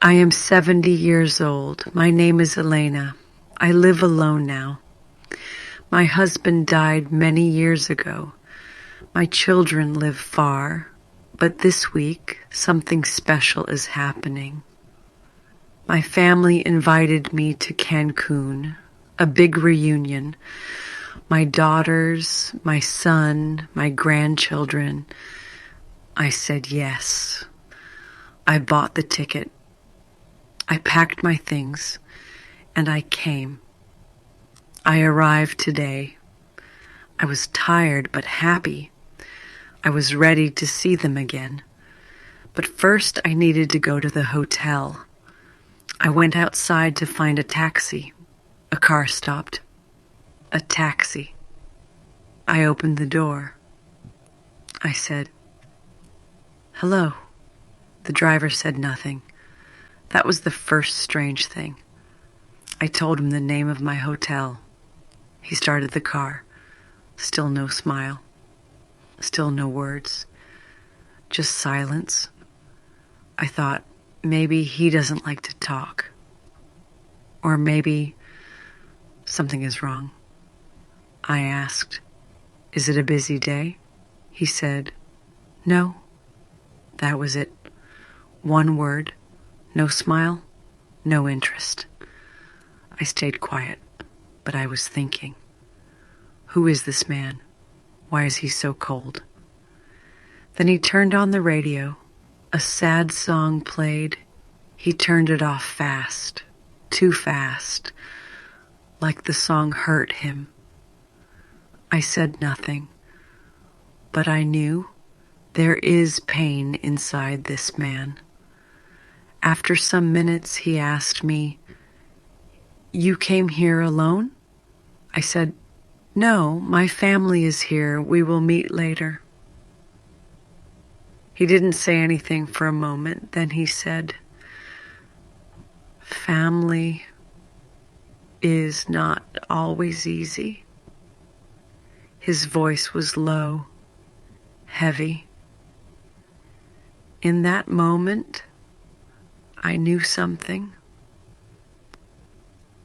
I am 70 years old. My name is Elena. I live alone now. My husband died many years ago. My children live far, but this week something special is happening. My family invited me to Cancun, a big reunion. My daughters, my son, my grandchildren. I said yes. I bought the ticket. I packed my things, and I came. I arrived today. I was tired but happy. I was ready to see them again. But first I needed to go to the hotel. I went outside to find a taxi. A car stopped. A taxi. I opened the door. I said, "Hello." The driver said nothing. That was the first strange thing. I told him the name of my hotel. He started the car. Still no smile. Still no words. Just silence. I thought, maybe he doesn't like to talk. Or maybe something is wrong. I asked, "Is it a busy day?" He said, "No." That was it. One word. No smile. No interest. I stayed quiet, but I was thinking, who is this man? Why is he so cold? Then he turned on the radio. A sad song played. He turned it off fast, too fast, like the song hurt him. I said nothing, but I knew there is pain inside this man. After some minutes, he asked me, "You came here alone?" I said, "No, my family is here. We will meet later." He didn't say anything for a moment. Then he said, "Family is not always easy." His voice was low, heavy. In that moment, I knew something.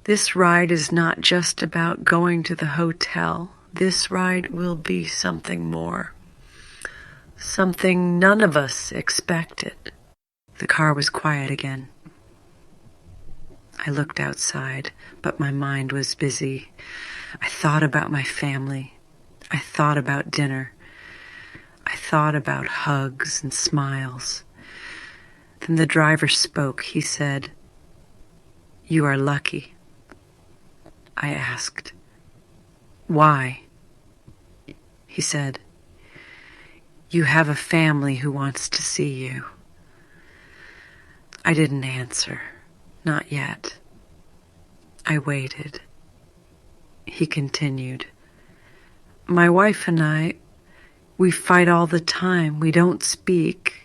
This ride is not just about going to the hotel. This ride will be something more. Something none of us expected. The car was quiet again. I looked outside, but my mind was busy. I thought about my family. I thought about dinner. I thought about hugs and smiles. Then the driver spoke. He said, "You are lucky." I asked, "Why?" He said, "You have a family who wants to see you." I didn't answer, not yet. I waited. He continued, "My wife and I, we fight all the time. We don't speak.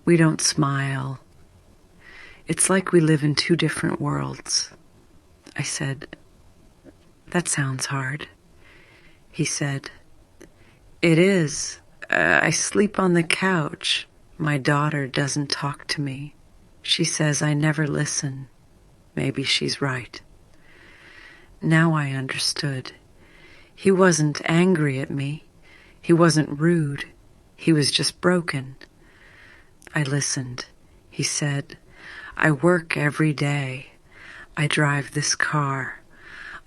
We don't smile. It's like we live in two different worlds." I said, "That sounds hard." He said, "It is. I sleep on the couch. My daughter doesn't talk to me. She says I never listen. Maybe she's right." Now I understood. He wasn't angry at me. He wasn't rude. He was just broken. I listened. He said, "I work every day. I drive this car.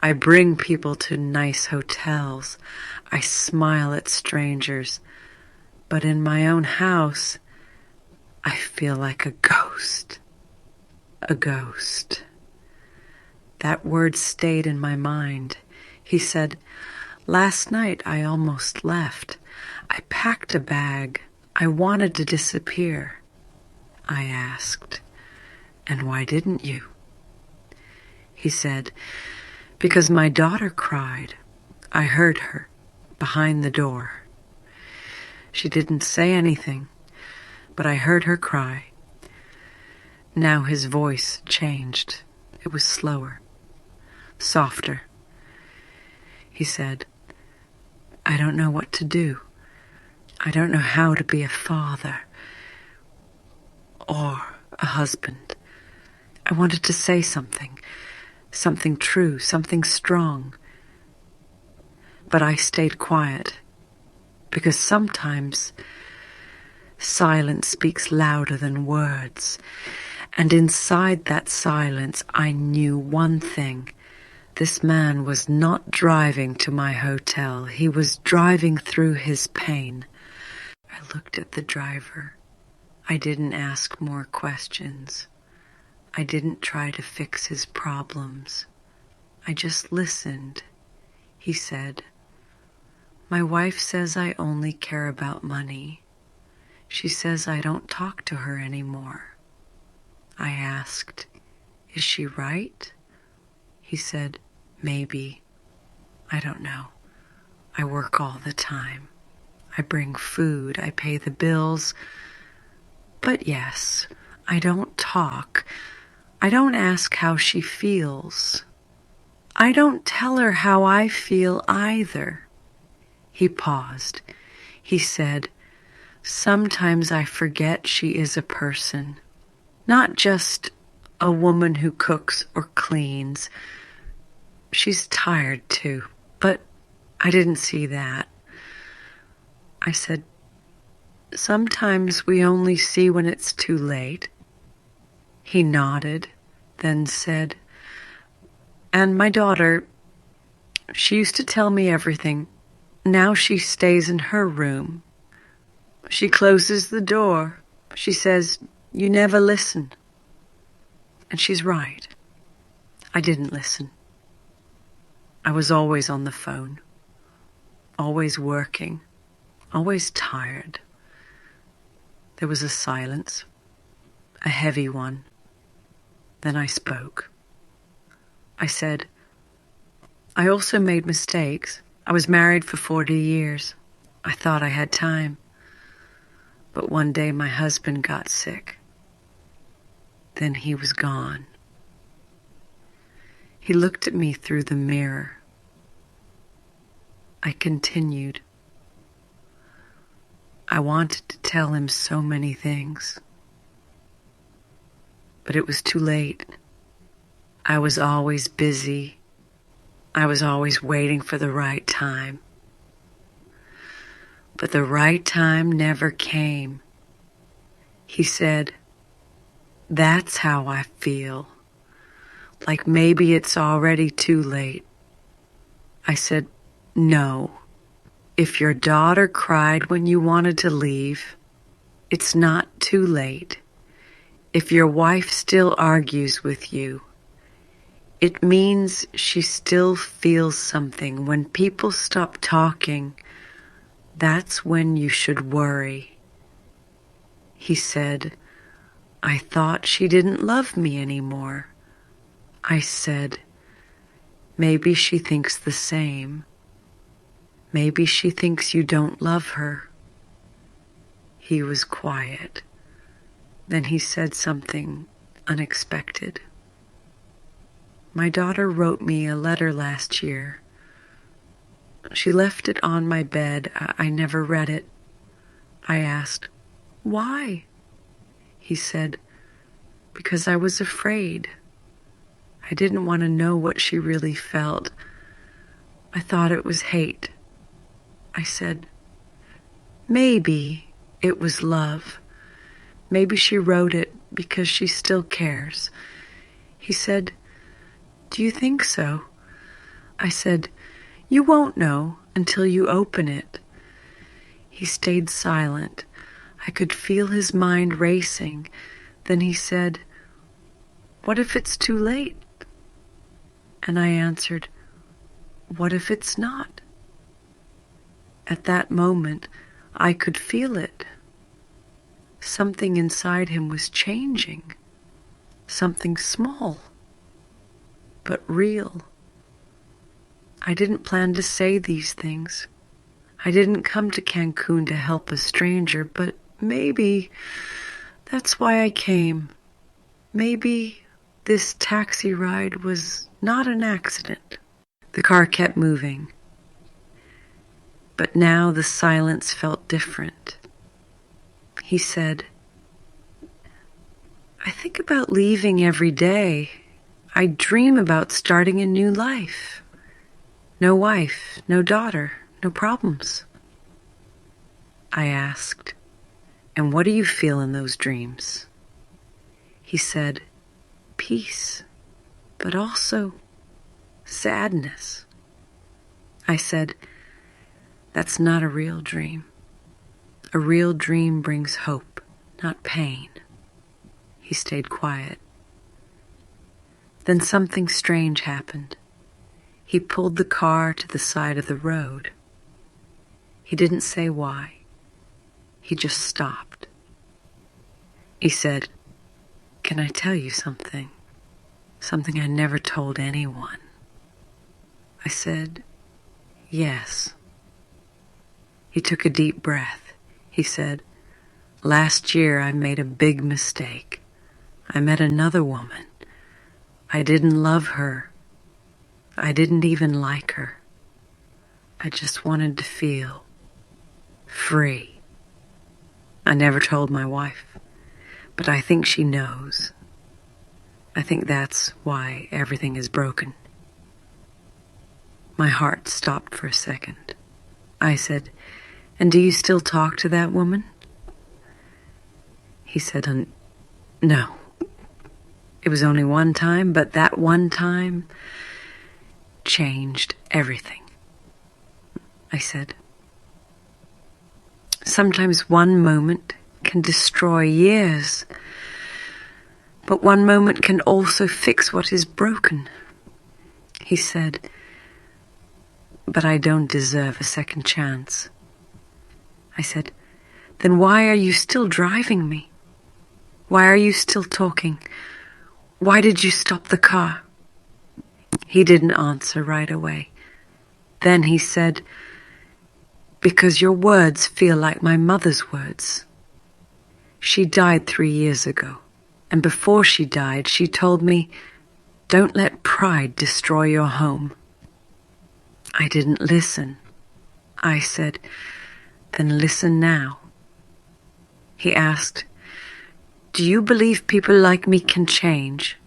I bring people to nice hotels. I smile at strangers. But in my own house, I feel like a ghost." A ghost. That word stayed in my mind. He said, "Last night I almost left. I packed a bag. I wanted to disappear." I asked, "And why didn't you?" He said, "Because my daughter cried. I heard her behind the door. She didn't say anything, but I heard her cry." Now his voice changed. It was slower, softer. He said, "I don't know what to do. I don't know how to be a father or a husband. I wanted to say something true, something strong. But I stayed quiet, because sometimes silence speaks louder than words. And inside that silence, I knew one thing. This man was not driving to my hotel. He was driving through his pain. I looked at the driver. I didn't ask more questions. I didn't try to fix his problems. I just listened. He said, "My wife says I only care about money. She says I don't talk to her anymore." I asked, "Is she right?" He said, "Maybe. I don't know. I work all the time. I bring food. I pay the bills. But yes, I don't talk. I don't ask how she feels. I don't tell her how I feel either." He paused. He said, "Sometimes I forget she is a person, not just a woman who cooks or cleans. She's tired too, but I didn't see that." I said, "Sometimes we only see when it's too late." He nodded, then said, "And my daughter, she used to tell me everything. Now she stays in her room. She closes the door. She says, 'You never listen.' And she's right. I didn't listen. I was always on the phone, always working, always tired." There was a silence, a heavy one. Then I spoke. I said, "I also made mistakes. I was married for 40 years. I thought I had time. But one day my husband got sick. Then he was gone." He looked at me through the mirror. I continued. I wanted to tell him so many things, but it was too late. I was always busy. I was always waiting for the right time. But the right time never came. He said, "That's how I feel. Like maybe it's already too late." I said, "No. If your daughter cried when you wanted to leave, it's not too late. If your wife still argues with you, it means she still feels something. When people stop talking, that's when you should worry." He said, "I thought she didn't love me anymore." I said, "Maybe she thinks the same. Maybe she thinks you don't love her." He was quiet. Then he said something unexpected. "My daughter wrote me a letter last year. She left it on my bed. I never read it." I asked, "Why?" He said, "Because I was afraid. I didn't want to know what she really felt. I thought it was hate." I said, "Maybe it was love. Maybe she wrote it because she still cares." He said, "Do you think so?" I said, "You won't know until you open it." He stayed silent. I could feel his mind racing. Then he said, "What if it's too late?" And I answered, "What if it's not?" At that moment, I could feel it. Something inside him was changing. Something small, but real. I didn't plan to say these things. I didn't come to Cancun to help a stranger, but maybe that's why I came. Maybe this taxi ride was not an accident. The car kept moving, but now the silence felt different. He said, I think about leaving every day. I dream about starting a new life. No wife, no daughter, no problems. I asked, and what do you feel in those dreams? He said, peace, but also sadness. I said, that's not a real dream. A real dream brings hope, not pain. He stayed quiet. Then something strange happened. He pulled the car to the side of the road. He didn't say why. He just stopped. He said, can I tell you something? Something I never told anyone. I said, yes. He took a deep breath. He said, last year I made a big mistake. I met another woman. I didn't love her. I didn't even like her. I just wanted to feel free. I never told my wife, but I think she knows. I think that's why everything is broken. My heart stopped for a second. I said, and do you still talk to that woman? He said, no. It was only one time, but that one time changed everything. I said, sometimes one moment can destroy years, but one moment can also fix what is broken. He said, but I don't deserve a second chance. I said, then why are you still driving me? Why are you still talking? Why did you stop the car? He didn't answer right away. Then he said, because your words feel like my mother's words. She died 3 years ago, and before she died, she told me, don't let pride destroy your home. I didn't listen. I said, then listen now. He asked, do you believe people like me can change?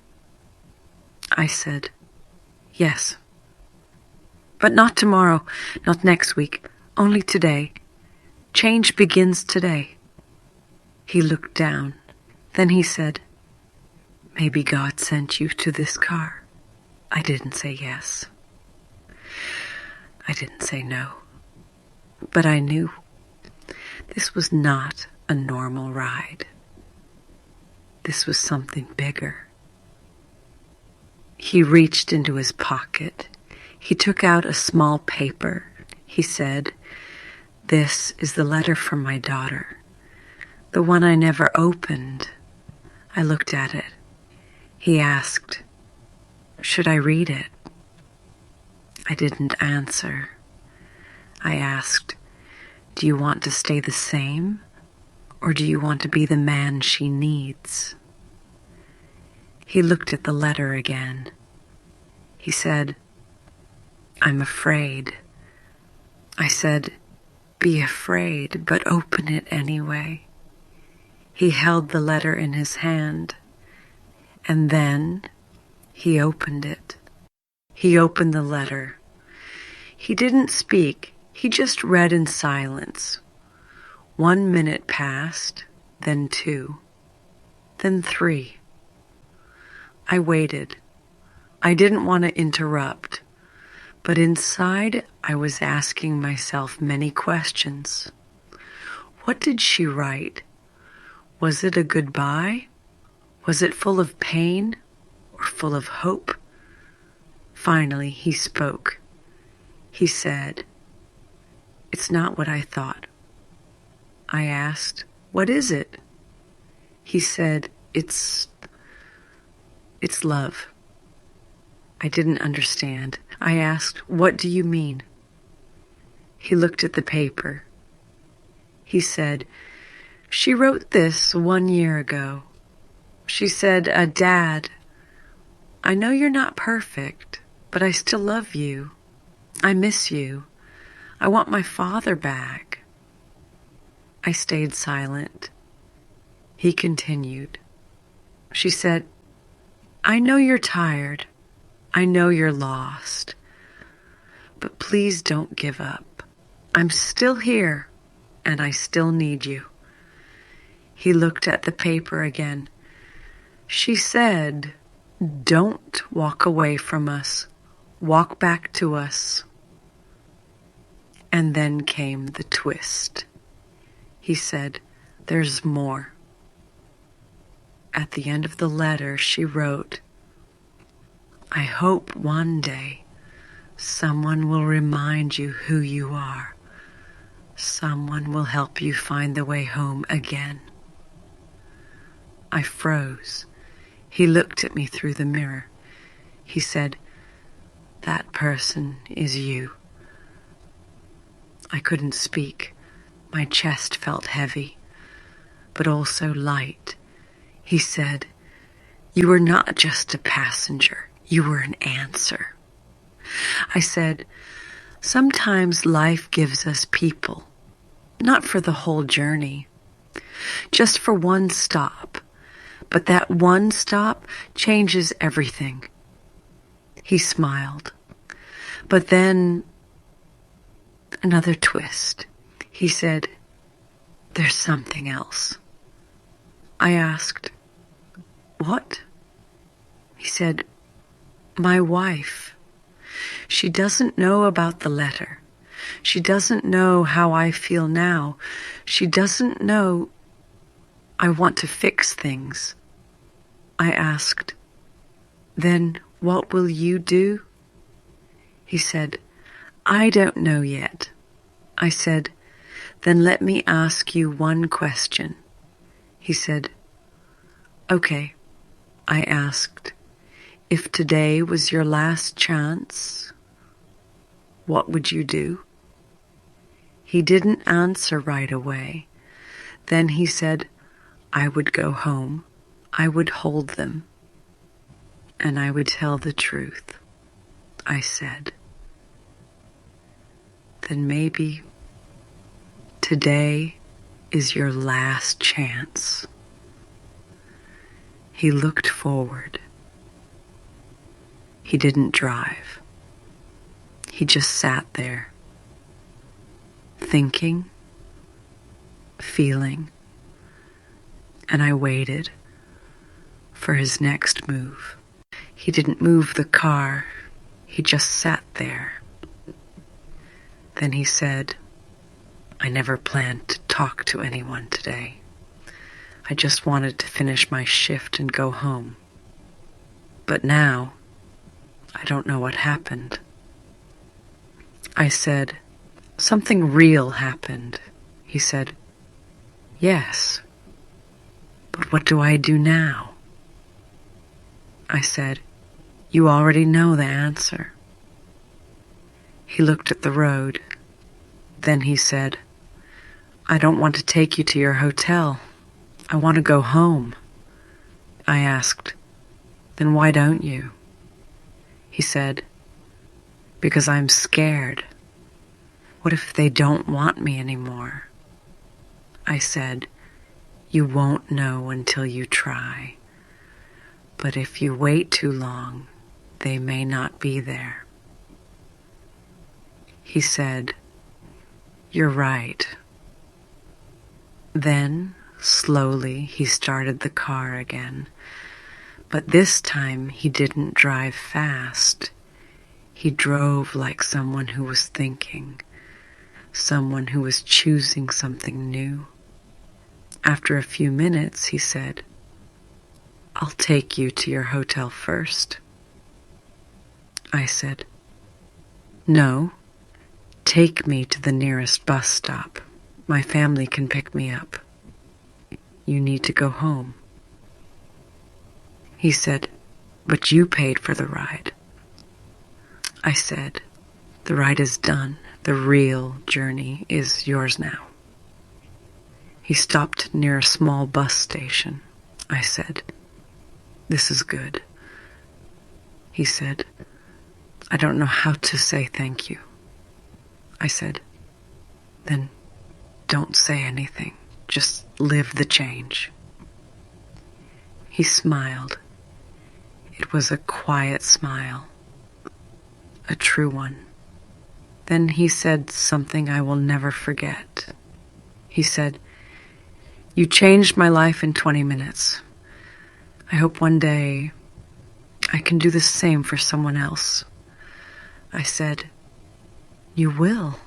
I said, yes. But not tomorrow, not next week, only today. Change begins today. He looked down. Then he said, maybe God sent you to this car. I didn't say yes. I didn't say no. But I knew this was not a normal ride. This was something bigger. He reached into his pocket. He took out a small paper. He said, this is the letter from my daughter, the one I never opened. I looked at it. He asked, should I read it? I didn't answer. I asked, do you want to stay the same, or do you want to be the man she needs? He looked at the letter again. He said, I'm afraid. I said, be afraid, but open it anyway. He held the letter in his hand, and then he opened it. He opened the letter. He didn't speak. He just read in silence. 1 minute passed, then 2, then 3. I waited. I didn't want to interrupt, but inside I was asking myself many questions. What did she write? Was it a goodbye? Was it full of pain or full of hope? Finally, he spoke. He said, it's not what I thought. I asked, what is it? He said, it's love. I didn't understand. I asked, what do you mean? He looked at the paper. He said, she wrote this 1 year ago. She said, Dad, I know you're not perfect, but I still love you. I miss you. I want my father back. I stayed silent. He continued. She said, I know you're tired. I know you're lost. But please don't give up. I'm still here, and I still need you. He looked at the paper again. She said, don't walk away from us. Walk back to us. And then came the twist. He said, there's more. At the end of the letter, she wrote, I hope one day someone will remind you who you are. Someone will help you find the way home again. I froze. He looked at me through the mirror. He said, that person is you. I couldn't speak. My chest felt heavy, but also light. He said, you were not just a passenger. You were an answer. I said, sometimes life gives us people, not for the whole journey, just for one stop. But that one stop changes everything. He smiled. But then another twist. He said, there's something else. I asked, what? He said, my wife. She doesn't know about the letter. She doesn't know how I feel now. She doesn't know I want to fix things. I asked, then what will you do? He said, I don't know yet. I said, then let me ask you one question. He said, okay. I asked, if today was your last chance, what would you do? He didn't answer right away. Then he said, I would go home. I would hold them. And I would tell the truth. I said, then maybe today is your last chance. He looked forward. He didn't drive. He just sat there, thinking, feeling, and I waited for his next move. He didn't move the car. He just sat there. Then he said, I never planned to talk to anyone today. I just wanted to finish my shift and go home. But now, I don't know what happened. I said, something real happened. He said, yes. But what do I do now? I said, you already know the answer. He looked at the road. Then he said, I don't want to take you to your hotel. I want to go home. I asked, then why don't you? He said, because I'm scared. What if they don't want me anymore? I said, you won't know until you try. But if you wait too long, they may not be there. He said, you're right. Then, slowly, he started the car again. But this time, he didn't drive fast. He drove like someone who was thinking, someone who was choosing something new. After a few minutes, he said, I'll take you to your hotel first. I said, no, take me to the nearest bus stop. My family can pick me up. You need to go home. He said, but you paid for the ride. I said, the ride is done. The real journey is yours now. He stopped near a small bus station. I said, this is good. He said, I don't know how to say thank you. I said, then don't say anything. Just live the change. He smiled. It was a quiet smile, a true one. Then he said something I will never forget. He said, "You changed my life in 20 minutes. I hope one day I can do the same for someone else." I said, "You will."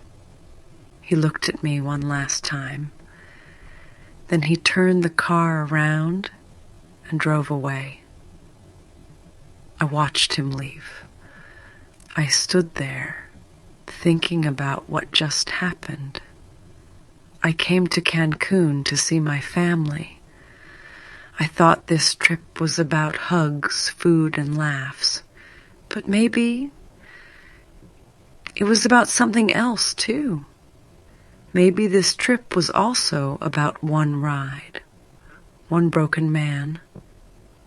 He looked at me one last time. Then he turned the car around and drove away. I watched him leave. I stood there, thinking about what just happened. I came to Cancun to see my family. I thought this trip was about hugs, food, and laughs. But maybe it was about something else, too. Maybe this trip was also about one ride, one broken man,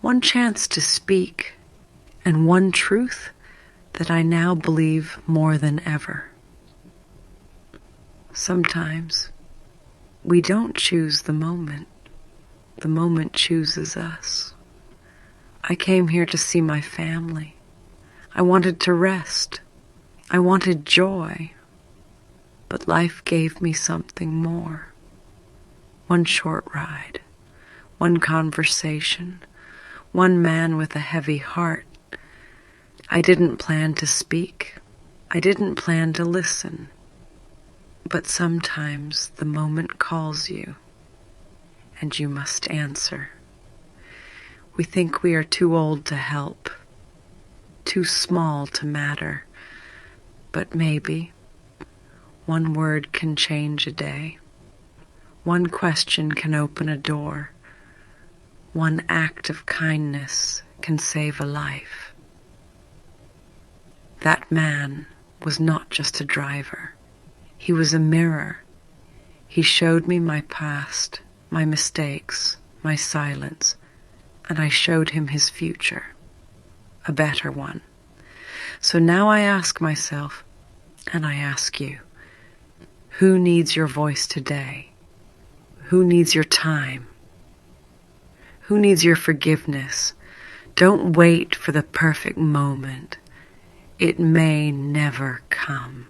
one chance to speak, and one truth that I now believe more than ever. Sometimes we don't choose the moment chooses us. I came here to see my family. I wanted to rest. I wanted joy. But life gave me something more. One short ride, one conversation, one man with a heavy heart. I didn't plan to speak. I didn't plan to listen. But sometimes the moment calls you, and you must answer. We think we are too old to help, too small to matter, but maybe one word can change a day. One question can open a door. One act of kindness can save a life. That man was not just a driver. He was a mirror. He showed me my past, my mistakes, my silence, and I showed him his future, a better one. So now I ask myself, and I ask you, who needs your voice today? Who needs your time? Who needs your forgiveness? Don't wait for the perfect moment. It may never come.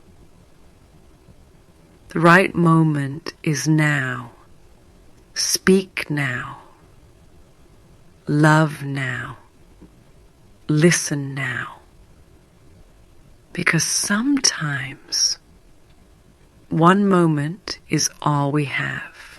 The right moment is now. Speak now. Love now. Listen now. Because sometimes one moment is all we have.